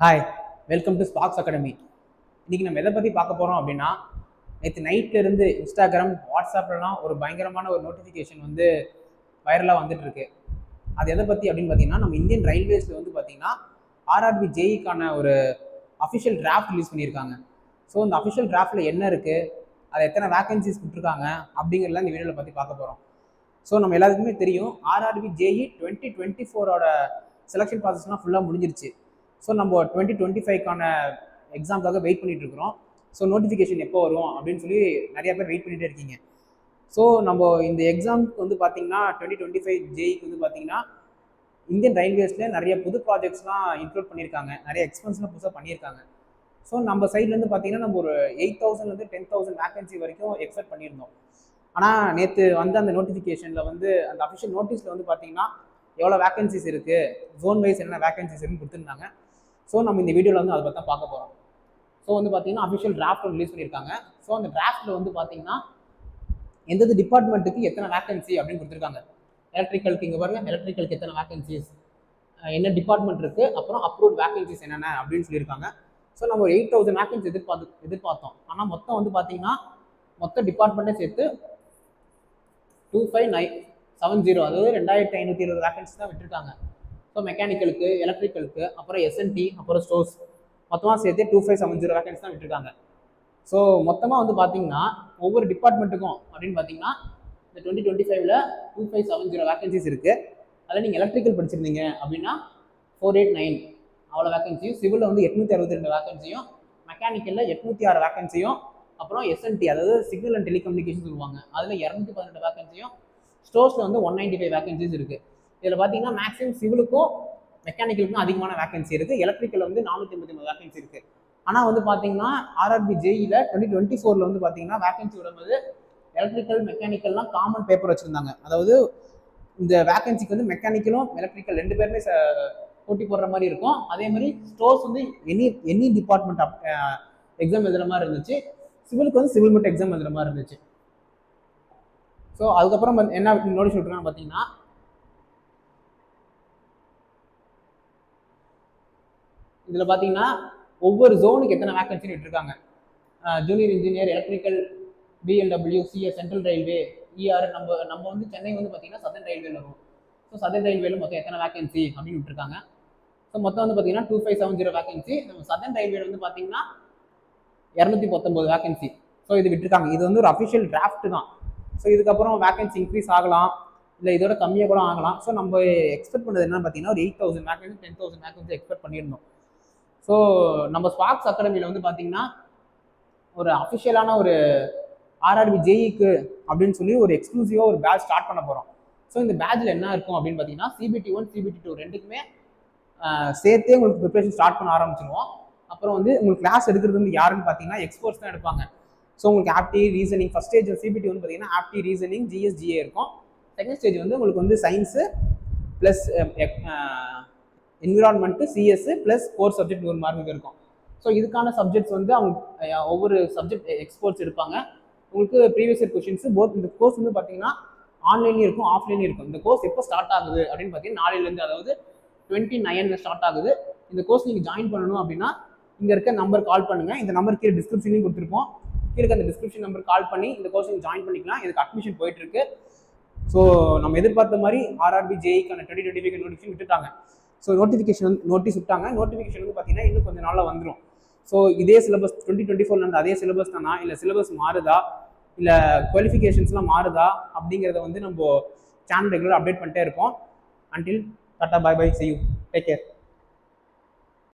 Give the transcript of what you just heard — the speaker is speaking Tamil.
Hi, welcome to Sparks academy. இன்னைக்கு நம்ம எதை பற்றி பார்க்க போகிறோம் அப்படின்னா, நேற்று நைட்ல இருந்து இன்ஸ்டாகிராம், வாட்ஸ்அப்லலாம் ஒரு பயங்கரமான ஒரு நோட்டிஃபிகேஷன் வந்து வைரலாக வந்துட்டு இருக்கு. அது எதை பற்றி அப்படின்னு பார்த்தீங்கன்னா, நம்ம இந்தியன் ரயில்வேஸில் வந்து பார்த்தீங்கன்னா ஆர்ஆர்பி ஜேஇக்கான ஒரு அஃபிஷியல் டிராஃப்ட் ரிலீஸ் பண்ணியிருக்காங்க. ஸோ இந்த அஃபிஷியல் டிராஃப்டில் என்ன இருக்குது, அது எத்தனை வேகன்சிஸ் கொடுத்துருக்காங்க அப்படிங்கிறத இந்த வீடியோவில் பற்றி பார்க்க போகிறோம். ஸோ நம்ம எல்லாத்துக்குமே தெரியும், ஆர்ஆர்பி ஜேஇ 2024ஓட செலெக்ஷன் ப்ராசஸ்லாம் ஃபுல்லாக முடிஞ்சிருச்சு. ஸோ நம்ம 2025க்கான எக்ஸாமுக்காக வெயிட் பண்ணிட்டு இருக்கிறோம். ஸோ நோட்டிஃபிகேஷன் எப்போ வரும் அப்படின்னு சொல்லி நிறைய பேர் வெயிட் பண்ணிகிட்டே இருக்கீங்க. ஸோ நம்ம இந்த எக்ஸாமுக்கு வந்து பார்த்தீங்கன்னா 2025 ஜேஇக்கு வந்து பார்த்தீங்கன்னா இந்தியன் ரயில்வேஸில் நிறைய புது ப்ராஜெக்ட்ஸ்லாம் இன்க்ளூட் பண்ணியிருக்காங்க, நிறைய எக்ஸ்பென்ஸ்லாம் புதுசாக பண்ணியிருக்காங்க. ஸோ நம்ம சைட்லேருந்து பார்த்தீங்கன்னா நம்ம ஒரு 8,000 10,000 வேகன்சி வரைக்கும் எக்ஸ்பெக்ட் பண்ணியிருந்தோம். ஆனால் நேற்று வந்து அந்த நோட்டிஃபிகேஷனில் வந்து அந்த அஃபிஷியல் நோட்டீஸில் வந்து பார்த்தீங்கன்னா எவ்வளோ வேகன்சிஸ் இருக்குது, ஜோன் வைஸ் என்னென்ன வேகன்சிஸ் இருக்குன்னு கொடுத்துருந்தாங்க. ஸோ நம்ம இந்த வீடியோவில் வந்து அதை பற்றி தான் பார்க்க போகிறோம். ஸோ வந்து பார்த்தீங்கன்னா அஃபிஷியல் டிராஃப்ட் ரிலீஸ் பண்ணியிருக்காங்க. ஸோ அந்த டிராஃப்ட்டில் வந்து பார்த்தீங்கன்னா எந்தெந்த டிபார்ட்மெண்ட்டுக்கு எத்தனை வேகன்சி அப்படின்னு கொடுத்துருக்காங்க. எலக்ட்ரிக்கலுக்கு இங்கே பாருங்க, எலக்ட்ரிக்கலுக்கு எத்தனை வேகன்சிஸ், என்ன டிபார்ட்மெண்ட் இருக்குது, அப்புறம் அப்ரூவ்ட் வேகன்சிஸ் என்னென்ன அப்படின்னு சொல்லியிருக்காங்க. ஸோ நம்ம ஒரு 8,000 வேகன்சி எதிர்பார்த்தோம். ஆனால் மொத்தம் வந்து பார்த்தீங்கன்னா மொத்த டிபார்ட்மெண்ட்டே சேர்த்து 25,970, அதாவது 2,520 வேகன்சி தான் விட்டுருக்காங்க. ஸோ மெக்கானிக்கலுக்கு, எலக்ட்ரிக்கலுக்கு, அப்புறம் எஸ்என்டி, அப்புறம் ஸ்டோர்ஸ் மொத்தமாக சேர்த்து 2570 வேகன்சி தான் விட்டுருக்காங்க. ஸோ மொத்தமாக வந்து பார்த்தீங்கன்னா ஒவ்வொரு டிபார்ட்மெண்ட்டுக்கும் அப்படின்னு பார்த்தீங்கன்னா இந்த 2025ல் 2570 வேகன்சிஸ் இருக்குது. அதில் நீங்கள் எலக்ட்ரிக்கல் படிச்சிருந்தீங்க அப்படின்னா 489 அவ்வளோ வேகன்சியும், சிவிலில் வந்து 862 வேகன்சியும், மெக்கானிக்கலில் 806 வேகன்சியும், அப்புறம் எஸ்என்டி அதாவது சிக்னல் அண்ட் டெலிகம்யூனிகேஷன் சொல்லுவாங்க, அதில் 218 வேகன்சியும், ஸ்டோர்ஸில் வந்து 195 வேகன்சிஸ் இருக்குது. இதில் பார்த்தீங்கன்னா மேக்ஸிமம் சிவிலுக்கும் மெக்கானிக்கலுக்கும் அதிகமான வேகன்சி இருக்குது. எலக்ட்ரிக்கல் வந்து 483 வேகன்சி இருக்குது. ஆனால் வந்து பார்த்தீங்கன்னா ஆர்ஆர்பி ஜேஇயில் 2024 வந்து பார்த்தீங்கன்னா வேகன்சி விடும்போது எலக்ட்ரிக்கல் மெக்கானிக்கல்லாம் காமன் பேப்பர் வச்சுருந்தாங்க. அதாவது இந்த வேகன்சிக்கு வந்து மெக்கானிக்கலும் எலக்ட்ரிக்கல் ரெண்டு பேருமே போட்டி போடுற மாதிரி இருக்கும். அதே மாதிரி ஸ்டோர்ஸ் வந்து எனி டிபார்ட்மெண்ட் எக்ஸாம் எழுதுற மாதிரி இருந்துச்சு. சிவிலுக்கு வந்து சிவில் மட்டும் எக்ஸாம் எழுதுற மாதிரி இருந்துச்சு. ஸோ அதுக்கப்புறம் என்ன நோட்டீஸ் விட்டுருக்காங்க பார்த்தீங்கன்னா, இதில் பார்த்தீங்கன்னா ஒவ்வொரு ஜோனுக்கு எத்தனை வேகன்சின்னு விட்டுருக்காங்க. Junior engineer, electrical, PLW, CS, central railway, ER, நம்ம வந்து சென்னை வந்து பார்த்தீங்கன்னா சதர்ன் ரயில்வேல வரும். ஸோ சதர்ன் ரயில்வேல மொத்தம் எத்தனை வேகன்சி அப்படின்னு விட்டுருக்காங்க. ஸோ மொத்தம் வந்து பார்த்தீங்கன்னா 2570 வேகன்சி. நம்ம சதர்ன் ரயில்வே வந்து பார்த்தீங்கன்னா 219 வேகன்சி. ஸோ இது விட்டுருக்காங்க. இது வந்து ஒரு அஃபிஷியல் டிராஃப்ட் தான். ஸோ இதுக்கப்புறம் வேகன்சி இன்க்ரீஸ் ஆகலாம், இல்லை இதோட கம்மியாக கூட ஆகலாம். ஸோ நம்ம எக்ஸ்பெக்ட் பண்ணது என்னன்னு பார்த்தீங்கன்னா ஒரு 8,000 வேகன்சி 10,000 வேகன்சி எக்ஸ்பெக்ட் பண்ணியிருந்தோம். ஸோ நம்ம ஸ்பார்க்ஸ் அகாடமியில் வந்து பார்த்தீங்கன்னா ஒரு அஃபிஷியலான ஒரு ஆர்ஆர்பி ஜேஇக்கு அப்படின்னு சொல்லி ஒரு எக்ஸ்க்ளூசிவாக ஒரு பேட்ச் ஸ்டார்ட் பண்ண போகிறோம். ஸோ இந்த பேட்சில் என்ன இருக்கும் அப்படின்னு பார்த்தீங்கன்னா CBT1 CBT2 ரெண்டுக்குமே சேர்த்தே உங்களுக்கு ப்ரிப்பரேஷன் ஸ்டார்ட் பண்ண ஆரம்பிச்சிடுவோம். அப்புறம் வந்து உங்களுக்கு கிளாஸ் எடுக்கிறது வந்து யாருன்னு பார்த்தீங்கன்னா எக்ஸ்பர்ட்ஸ் தான் எடுப்பாங்க. ஸோ உங்களுக்கு ஆப்டி, ரீசனிங், ஃபர்ஸ்ட் ஸ்டேஜ் CBT1 பார்த்தீங்கன்னா ஆப்டி, ரீசனிங், GS, GA இருக்கும். செகண்ட் ஸ்டேஜ் வந்து உங்களுக்கு வந்து science plus environment, CS plus core subject ஒரு மார்க்கு இருக்கும். ஸோ இதுக்கான சப்ஜெக்ட்ஸ் வந்து அவங்க ஒவ்வொரு சப்ஜெக்ட் எக்ஸ்பர்ட்ஸ் எடுப்பாங்க. உங்களுக்கு ப்ரீவியஸ் இயர் கொஷின்ஸ் போத். இந்த கோர்ஸ் வந்து பார்த்தீங்கன்னா ஆன்லைன்லையும் இருக்கும், ஆஃப்லைன்லையும் இருக்கும். இந்த கோர்ஸ் எப்போ ஸ்டார்ட் ஆகுது அப்படின்னு பார்த்தீங்கன்னா நாளையிலேருந்து, அதாவது 29 ஸ்டார்ட் ஆகுது. இந்த கோர்ஸ் நீங்கள் ஜாயின் பண்ணணும் அப்படின்னா இங்கே இருக்க நம்பர் கால் பண்ணுங்கள். இந்த நம்பர் கீழே டிஸ்கிரிப்ஷன்லையும் கொடுத்துருப்போம். கீழே அந்த டிஸ்கிரிப்ஷன் நம்பர் கால் பண்ணி இந்த கோர்ஸ் நீங்கள் ஜாயின் பண்ணிக்கலாம். இதுக்கு அட்மிஷன் போயிட்டு இருக்கு. ஸோ நம்ம எதிர்பார்த்த மாதிரி ஆர்ஆர்பி ஜேஇக்கான 2025 நோட்டிஃபிகேஷன் விட்டுட்டாங்க. ஸோ நோட்டீஸ் விட்டாங்க. நோட்டிஃபிகேஷன் வந்து பார்த்தீங்கன்னா இன்னும் கொஞ்சம் நாளில் வந்துடும். ஸோ இதே சிலபஸ் 2024 நடந்த அதே சிலபஸ் தானா, இல்லை சிலபஸ் மாறுதா, இல்லை குவாலிஃபிகேஷன்ஸ்லாம் மாறுதா அப்படிங்கிறத வந்து நம்ம சேனல் ரெகுலர் அப்டேட் பண்ணிட்டே இருப்போம். Until tata, bye bye, see you, take care.